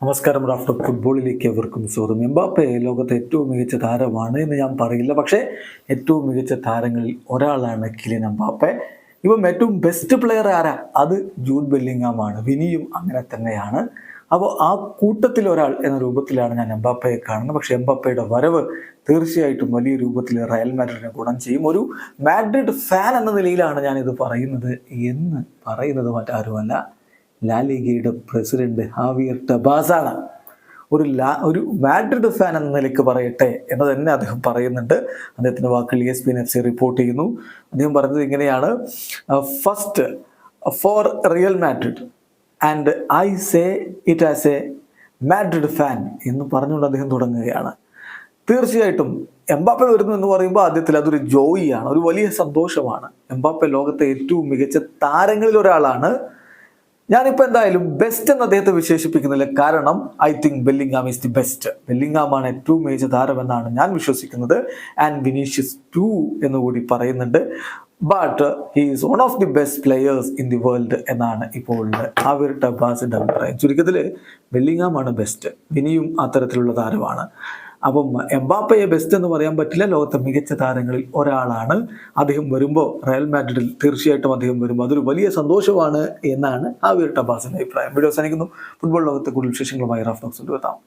നമസ്കാരം. റാഫ്റ്റർ ഫുട്ബോളിലേക്ക് എവർക്കും സ്വാഗതം. എംബാപ്പെ ലോകത്തെ ഏറ്റവും മികച്ച താരമാണ് എന്ന് ഞാൻ പറയില്ല, പക്ഷേ ഏറ്റവും മികച്ച താരങ്ങളിൽ ഒരാളാണ് കിലിയൻ എംബാപ്പെ. ഇപ്പം ഏറ്റവും ബെസ്റ്റ് പ്ലെയർ ആരാ? അത് ജൂഡ് ബെല്ലിംഗാമാണ്. വിനിയും അങ്ങനെ തന്നെയാണ്. അപ്പോൾ ആ കൂട്ടത്തിൽ ഒരാൾ എന്ന രൂപത്തിലാണ് ഞാൻ എംബാപ്പയെ കാണുന്നത്. പക്ഷേ എംബാപ്പയുടെ വരവ് തീർച്ചയായിട്ടും വലിയ രൂപത്തിൽ റയൽ മാഡ്രിഡിനെ ഗുണം ചെയ്യും. ഒരു മാഡ്രിഡ് ഫാൻ എന്ന നിലയിലാണ് ഞാനിത് പറയുന്നത് എന്ന് പറയുന്നത് മറ്റാരുമല്ല, ലാ ലീഗയുടെ പ്രസിഡന്റ് ഹാവിയർ ടെബാസാണ്. ഒരു മാഡ്രിഡ് ഫാൻ എന്ന നിലയ്ക്ക് പറയട്ടെ എന്ന് തന്നെ അദ്ദേഹം പറയുന്നുണ്ട്. അദ്ദേഹത്തിൻ്റെ വാക്കുകൾ ESPN FC റിപ്പോർട്ട് ചെയ്യുന്നു. അദ്ദേഹം പറഞ്ഞത് ഇങ്ങനെയാണ്: first for Real Madrid and I say it as a Madrid fan എന്ന് പറഞ്ഞുകൊണ്ട് അദ്ദേഹം തുടങ്ങുകയാണ്. തീർച്ചയായിട്ടും എംബാപ്പെ വരുന്നു എന്ന് പറയുമ്പോൾ ആദ്യത്തിൽ അതൊരു ജോയിയാണ്, ഒരു വലിയ സന്തോഷമാണ്. എംബാപ്പെ ലോകത്തെ ഏറ്റവും മികച്ച താരങ്ങളിൽ ഒരാളാണ്. ഞാനിപ്പോൾ എന്തായാലും ബെസ്റ്റ് എന്ന് അദ്ദേഹത്തെ വിശേഷിപ്പിക്കുന്നില്ല, കാരണം I think Bellingham is the best. ബെല്ലിംഗാമാണ് ഏറ്റവും മികച്ച താരമെന്നാണ് ഞാൻ വിശ്വസിക്കുന്നത്. ആൻഡ് വിനീഷ്യസ് ടു എന്നുകൂടി പറയുന്നുണ്ട്. But he is one of the best players in the world എന്നാണ് ഇപ്പോൾ ഹാവിയർ ടെബാസിൻ്റെ അഭിപ്രായം. ചുരുക്കത്തിൽ ബെല്ലിംഗാമാണ് ബെസ്റ്റ്, വിനിയും അത്തരത്തിലുള്ള താരമാണ്. അപ്പം എംബാപ്പയെ ബെസ്റ്റ് എന്ന് പറയാൻ പറ്റില്ല, ലോകത്തെ മികച്ച താരങ്ങളിൽ ഒരാളാണ്. അദ്ദേഹം വരുമ്പോൾ റയൽ മാഡ്രിഡിൽ തീർച്ചയായിട്ടും അദ്ദേഹം വരുമ്പോൾ അതൊരു വലിയ സന്തോഷമാണ് എന്നാണ് ഹാവിയർ ടെബാസിൻ്റെ അഭിപ്രായം. വീഡിയോ അവസാനിക്കുന്നു. ഫുട്ബോൾ ലോകത്തെ കൂടുതൽ വിശേഷങ്ങളുമായി റാഫ് ടോക്സ് എത്താം.